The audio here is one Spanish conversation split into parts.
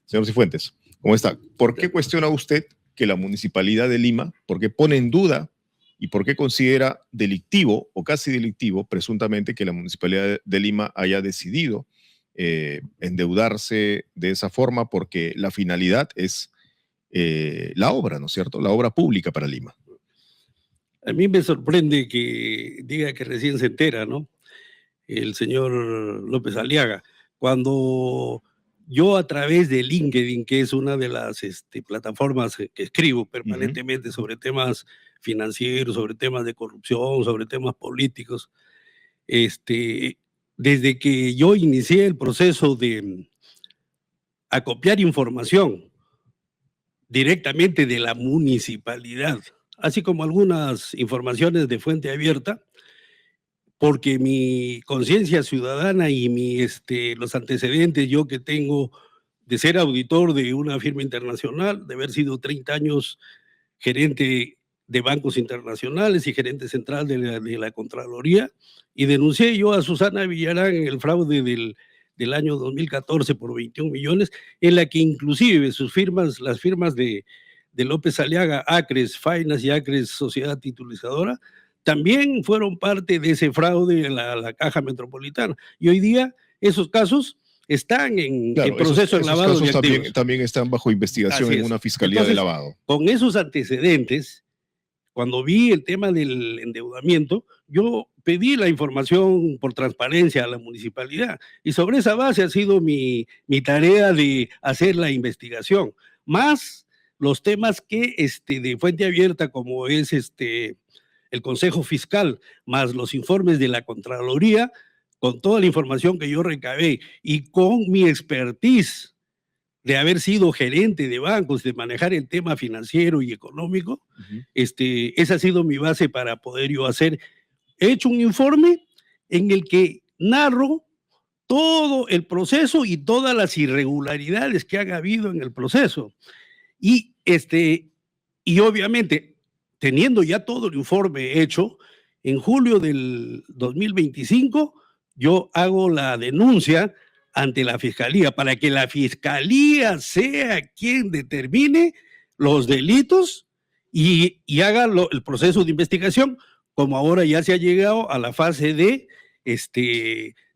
Señor Cifuentes, ¿cómo está? ¿Por qué cuestiona usted que la Municipalidad de Lima, por qué pone en duda y por qué considera delictivo o casi delictivo, presuntamente, que la Municipalidad de Lima haya decidido endeudarse de esa forma porque la finalidad es la obra, ¿no es cierto? La obra pública para Lima. A mí me sorprende que diga que recién se entera, ¿no? El señor López Aliaga, cuando yo a través de LinkedIn, que es una de las plataformas que escribo permanentemente sobre temas financieros, sobre temas de corrupción, sobre temas políticos, desde que yo inicié el proceso de acopiar información directamente de la municipalidad, así como algunas informaciones de fuente abierta, porque mi conciencia ciudadana y los antecedentes yo que tengo de ser auditor de una firma internacional, de haber sido 30 años gerente de bancos internacionales y gerente central de la Contraloría, y denuncié yo a Susana Villarán en el fraude del año 2014 por 21 millones, en la que inclusive sus firmas, las firmas de López Aliaga, Acres Finance y Acres Sociedad Titulizadora, también fueron parte de ese fraude en la Caja Metropolitana. Y hoy día esos casos están en proceso de lavado de activos. También están bajo investigación en una fiscalía. Entonces, de lavado. Con esos antecedentes, cuando vi el tema del endeudamiento, yo pedí la información por transparencia a la municipalidad y sobre esa base ha sido mi tarea de hacer la investigación, más los temas que de fuente abierta, como es el Consejo Fiscal, más los informes de la Contraloría, con toda la información que yo recabé y con mi expertise de haber sido gerente de bancos, de manejar el tema financiero y económico, esa ha sido mi base para poder yo hacer. He hecho un informe en el que narro todo el proceso y todas las irregularidades que han habido en el proceso. Y obviamente, teniendo ya todo el informe hecho, en julio del 2025, yo hago la denuncia ante la Fiscalía para que la Fiscalía sea quien determine los delitos y haga el proceso de investigación, como ahora ya se ha llegado a la fase de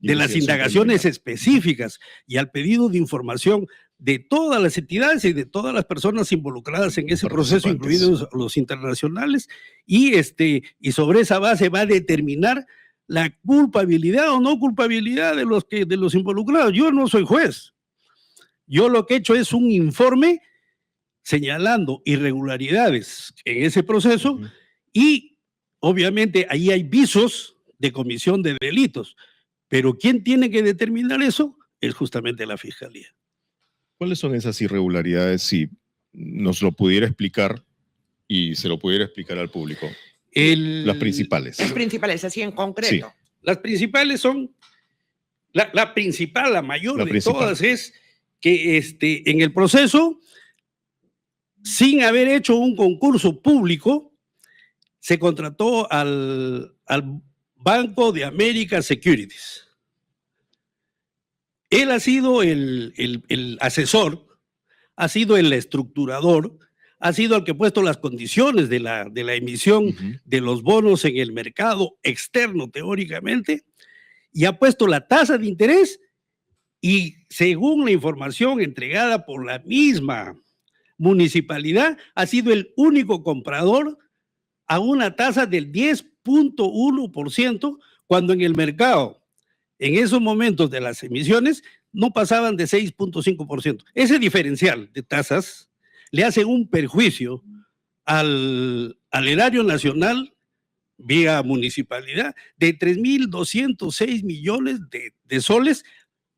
las indagaciones específicas y al pedido de información de todas las entidades y de todas las personas involucradas en ese proceso, incluidos los internacionales, y sobre esa base va a determinar la culpabilidad o no culpabilidad de los involucrados. Yo no soy juez. Yo lo que he hecho es un informe señalando irregularidades en ese proceso y obviamente ahí hay visos de comisión de delitos, pero ¿quién tiene que determinar eso? Es justamente la Fiscalía. ¿Cuáles son esas irregularidades, si nos lo pudiera explicar y se lo pudiera explicar al público? Las principales. Las principales, así en concreto. Sí. Las principales son, la mayor de todas es que en el proceso, sin haber hecho un concurso público, se contrató al Banco de América Securities. Él ha sido el asesor, ha sido el estructurador, ha sido el que ha puesto las condiciones de la emisión de los bonos en el mercado externo, teóricamente, y ha puesto la tasa de interés y, según la información entregada por la misma municipalidad, ha sido el único comprador a una tasa del 10.1%, cuando en el mercado, en esos momentos de las emisiones, no pasaban de 6.5%. Ese diferencial de tasas le hace un perjuicio al erario nacional vía municipalidad de 3.206 millones de soles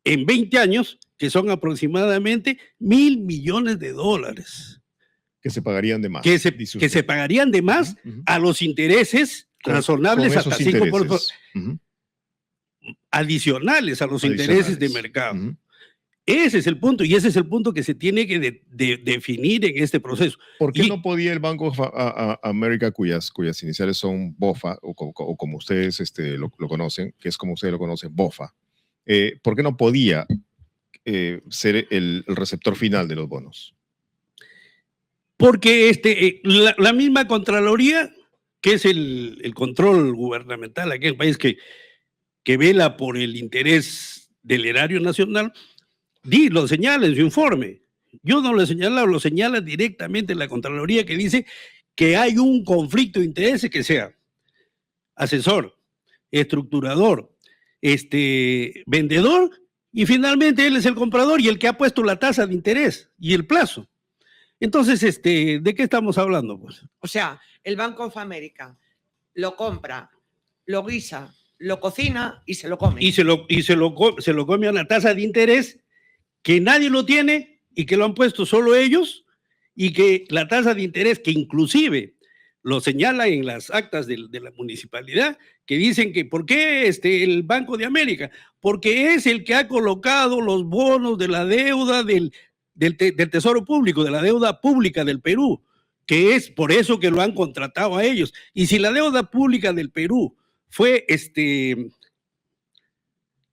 en 20 años, que son aproximadamente 1.000 millones de dólares. Que se pagarían de más. Que se pagarían de más a los intereses razonables hasta 5%. Adicionales a los intereses de mercado. Ese es el punto, y ese es el punto que se tiene que definir en este proceso. ¿Por qué no podía el Banco América, cuyas iniciales son BOFA, o como ustedes lo conocen, que es como ustedes lo conocen, BOFA? ¿Por qué no podía ser el receptor final de los bonos? Porque la misma Contraloría, que es el control gubernamental aquí en el país que vela por el interés del erario nacional, lo señala en su informe. Yo no lo he señalado, lo señala directamente la Contraloría, que dice que hay un conflicto de intereses, que sea asesor, estructurador, vendedor, y finalmente él es el comprador y el que ha puesto la tasa de interés y el plazo. Entonces, ¿de qué estamos hablando? Pues? O sea, el Bank of America lo compra, lo guisa, lo cocina y se lo come. Y se lo come a una tasa de interés que nadie lo tiene y que lo han puesto solo ellos, y que la tasa de interés, que inclusive lo señala en las actas de la municipalidad, que dicen que ¿por qué el Banco de América? Porque es el que ha colocado los bonos de la deuda del Tesoro Público, de la deuda pública del Perú, que es por eso que lo han contratado a ellos. Y si la deuda pública del Perú fue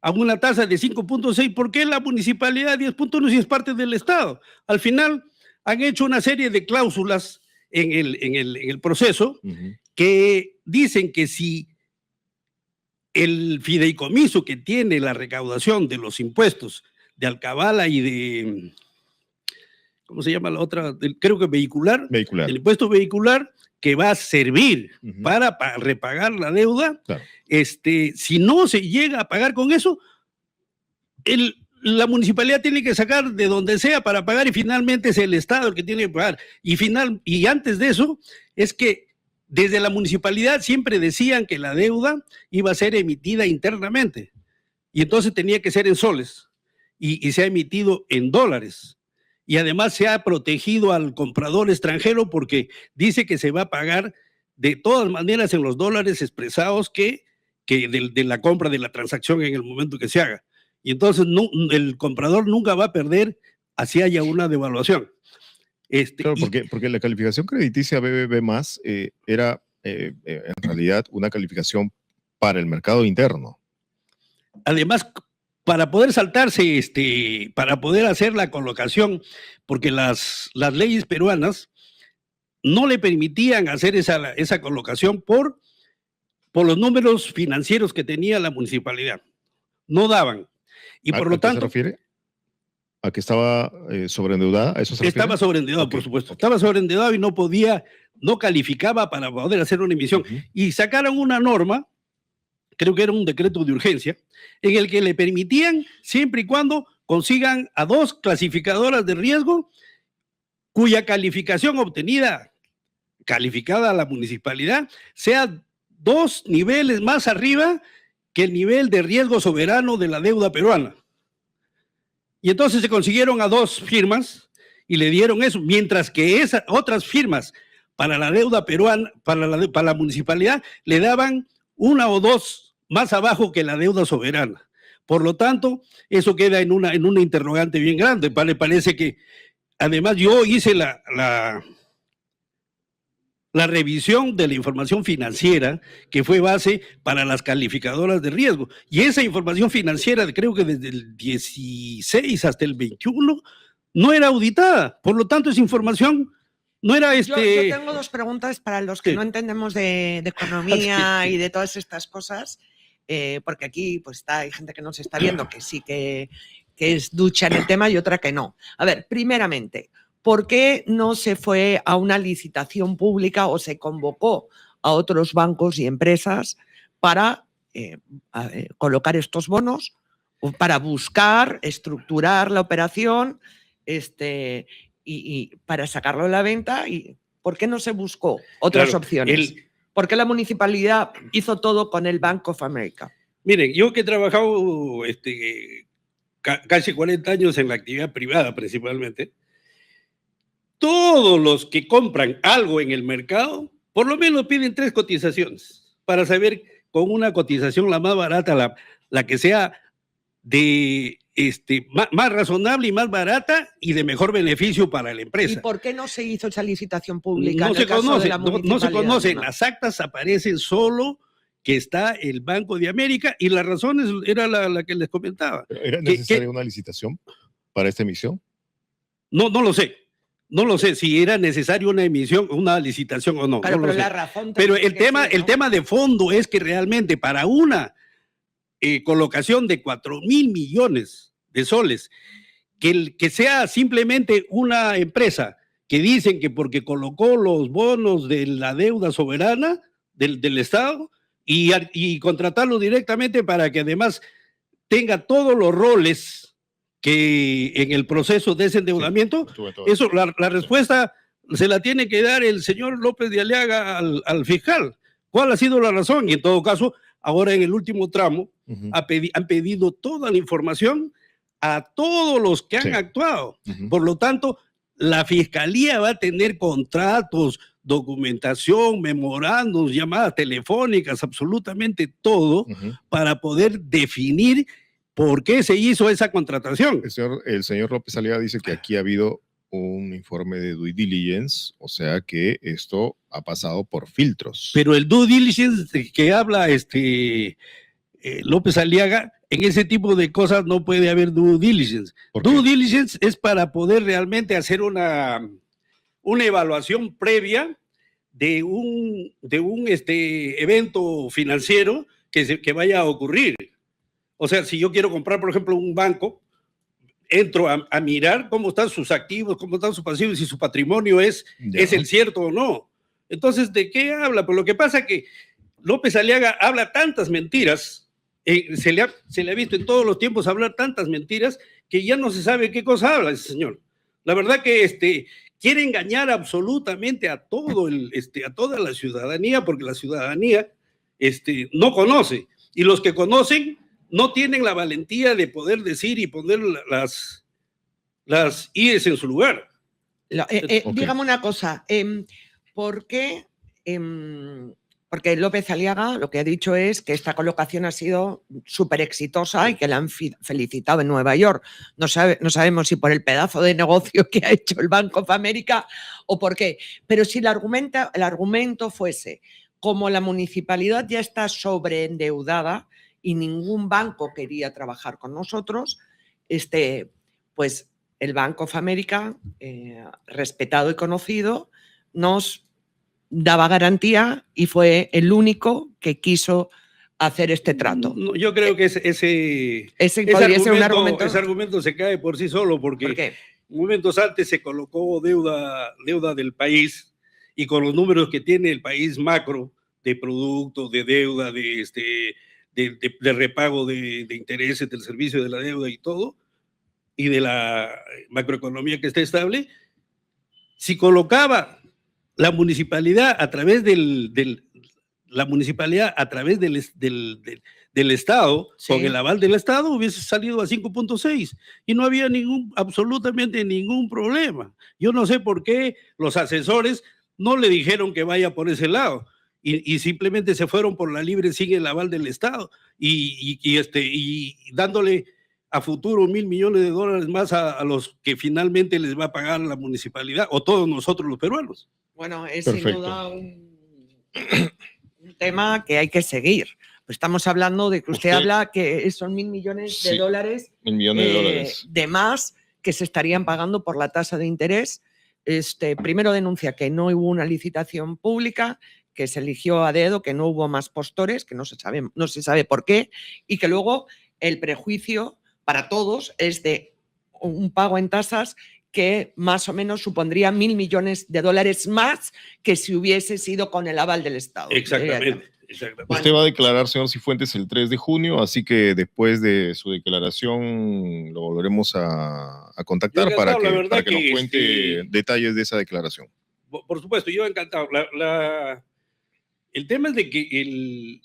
a una tasa de 5.6, ¿por qué la municipalidad 10.1 si es parte del Estado? Al final han hecho una serie de cláusulas en el proceso que dicen que si el fideicomiso que tiene la recaudación de los impuestos de alcabala y de, ¿cómo se llama la otra? Creo que vehicular. El impuesto vehicular, que va a servir para repagar la deuda, claro. Si no se llega a pagar con eso, la municipalidad tiene que sacar de donde sea para pagar, y finalmente es el Estado el que tiene que pagar. Y antes de eso, es que desde la municipalidad siempre decían que la deuda iba a ser emitida internamente, y entonces tenía que ser en soles, y se ha emitido en dólares. Y además se ha protegido al comprador extranjero, porque dice que se va a pagar de todas maneras en los dólares expresados que de la compra, de la transacción en el momento que se haga. Y entonces el comprador nunca va a perder así haya una devaluación. Claro, porque la calificación crediticia BBB+ era en realidad una calificación para el mercado interno. Además, para poder saltarse, para poder hacer la colocación, porque las leyes peruanas no le permitían hacer esa colocación por los números financieros que tenía la municipalidad. No daban. Y por lo tanto... ¿A qué se refiere? ¿A que estaba sobreendeudada? ¿A eso se refiere? Estaba sobreendeudado, por supuesto. Estaba sobreendeudado y no calificaba para poder hacer una emisión. Y sacaron una norma, creo que era un decreto de urgencia, en el que le permitían, siempre y cuando consigan a 2 clasificadoras de riesgo cuya calificación obtenida, calificada a la municipalidad, sea 2 niveles más arriba que el nivel de riesgo soberano de la deuda peruana. Y entonces se consiguieron a 2 firmas y le dieron eso, mientras que esas otras firmas para la deuda peruana, para la municipalidad, le daban 1 o 2 más abajo que la deuda soberana. Por lo tanto, eso queda en una interrogante bien grande. Parece que, además, yo hice la revisión de la información financiera, que fue base para las calificadoras de riesgo. Y esa información financiera, creo que desde el 16 hasta el 21, no era auditada. Por lo tanto, esa información no era... Yo tengo 2 preguntas para los que no entendemos de economía y de todas estas cosas, porque aquí pues hay gente que no se está viendo, que sí que es ducha en el tema, y otra que no. A ver, primeramente, ¿por qué no se fue a una licitación pública o se convocó a otros bancos y empresas para colocar estos bonos, o para buscar, estructurar la operación y para sacarlo a la venta? ¿Y por qué no se buscó otras opciones? ¿Por qué la municipalidad hizo todo con el Bank of America? Miren, yo que he trabajado casi 40 años en la actividad privada principalmente, todos los que compran algo en el mercado, por lo menos piden 3 cotizaciones para saber, con una cotización la más barata, la que sea de más razonable y más barata y de mejor beneficio para la empresa. ¿Y por qué no se hizo esa licitación pública? No se conoce. Las actas aparecen solo que está el Banco de América, y la razón era la que les comentaba. ¿Era necesaria una licitación? para esta emisión? No lo sé. No lo sé si era necesario una emisión, una licitación o no. Claro, no lo pero sé. la razón Pero también el tema, sí, ¿no? el tema de fondo es que realmente para una colocación de 4.000 millones de soles, que sea simplemente una empresa que dicen que porque colocó los bonos de la deuda soberana del Estado y contratarlo directamente para que además tenga todos los roles que en el proceso de ese endeudamiento, eso, la respuesta se la tiene que dar el señor López de Aliaga al fiscal. ¿Cuál ha sido la razón? Y en todo caso, ahora en el último tramo, han pedido toda la información a todos los que han actuado. Por lo tanto, la fiscalía va a tener contratos, documentación, memorandos, llamadas telefónicas, absolutamente todo, para poder definir por qué se hizo esa contratación. El señor López Aliaga dice que aquí ha habido un informe de due diligence, o sea que esto ha pasado por filtros. Pero el due diligence que habla López Aliaga, en ese tipo de cosas no puede haber due diligence. Due diligence es para poder realmente hacer una evaluación previa de un evento financiero que vaya a ocurrir. O sea, si yo quiero comprar, por ejemplo, un banco, entro a mirar cómo están sus activos, cómo están sus pasivos, si su patrimonio es el cierto o no. Entonces, ¿de qué habla? Pues lo que pasa es que López Aliaga habla tantas mentiras, se le ha visto en todos los tiempos hablar tantas mentiras que ya no se sabe qué cosa habla ese señor. La verdad que quiere engañar absolutamente a toda la ciudadanía, porque la ciudadanía no conoce, y los que conocen no tienen la valentía de poder decir y poner las IES en su lugar. Dígame una cosa, ¿por qué? Porque López Aliaga lo que ha dicho es que esta colocación ha sido súper exitosa y que la han felicitado en Nueva York. No sabemos si por el pedazo de negocio que ha hecho el Bank of America o por qué. Pero si el argumento fuese, como la municipalidad ya está sobreendeudada y ningún banco quería trabajar con nosotros, pues el Bank of America, respetado y conocido, nos daba garantía y fue el único que quiso hacer este trato. No, yo creo que ese argumento se cae por sí solo, porque ¿por qué? Momentos antes se colocó deuda del país, y con los números que tiene el país macro de productos, de deuda, de repago de intereses del servicio de la deuda y todo, y de la macroeconomía que está estable, si colocaba la municipalidad a través del Estado, sí, con el aval del Estado, hubiese salido a 5.6 y no había absolutamente ningún problema. Yo no sé por qué los asesores no le dijeron que vaya por ese lado y simplemente se fueron por la libre sin el aval del Estado y dándole a futuro $1.000 millones más a los que finalmente les va a pagar la municipalidad o todos nosotros los peruanos. Bueno, es sin duda un tema que hay que seguir. Pues estamos hablando de que usted habla que son $1.000 millones de dólares, $1.000 millones de más que se estarían pagando por la tasa de interés. Primero denuncia que no hubo una licitación pública, que se eligió a dedo, que no hubo más postores, que no se sabe por qué, y que luego el prejuicio para todos es de un pago en tasas que más o menos supondría $1.000 millones de dólares más que si hubiese sido con el aval del Estado. Exactamente. Usted va a declarar, señor Cifuentes, el 3 de junio, así que después de su declaración lo volveremos a contactar para que nos cuente detalles de esa declaración. Por supuesto, yo encantado. El tema es de que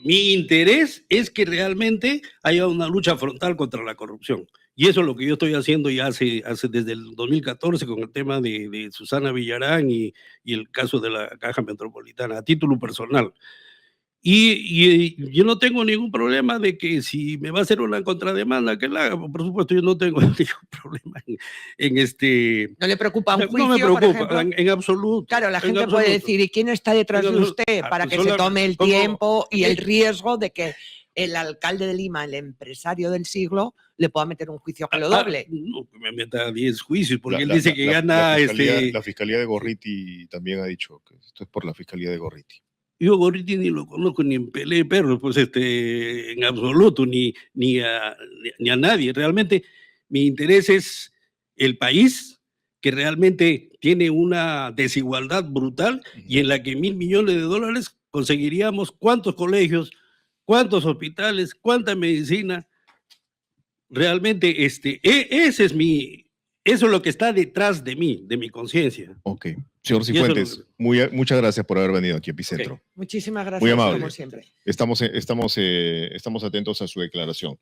mi interés es que realmente haya una lucha frontal contra la corrupción. Y eso es lo que yo estoy haciendo ya hace desde el 2014 con el tema de Susana Villarán y el caso de la Caja Metropolitana, a título personal. Y yo no tengo ningún problema de que si me va a hacer una contrademanda, que la haga. Por supuesto, yo no tengo ningún problema ¿No le preocupa un juicio, no me preocupa, por ejemplo? en absoluto. Claro, la gente puede decir, ¿y quién está detrás de usted? Para que se tome el tiempo y el riesgo de que el alcalde de Lima, el empresario del siglo, le pueda meter un juicio que lo doble. No, que me meta 10 juicios, porque él La- dice la- que la- gana... la fiscalía de Gorriti también ha dicho que esto es por la fiscalía de Gorriti. Yo Gorriti ni lo conozco ni en pelea de perros, pues en absoluto, ni a nadie. Realmente mi interés es el país, que realmente tiene una desigualdad brutal y en la que $1.000 millones conseguiríamos cuántos colegios, cuántos hospitales, cuánta medicina. Realmente ese es eso es lo que está detrás de mí, de mi conciencia. Ok. Señor Y eso Cifuentes, muchas gracias por haber venido aquí a Epicentro. Muchísimas gracias, Muy amable. como siempre. Estamos atentos a su declaración.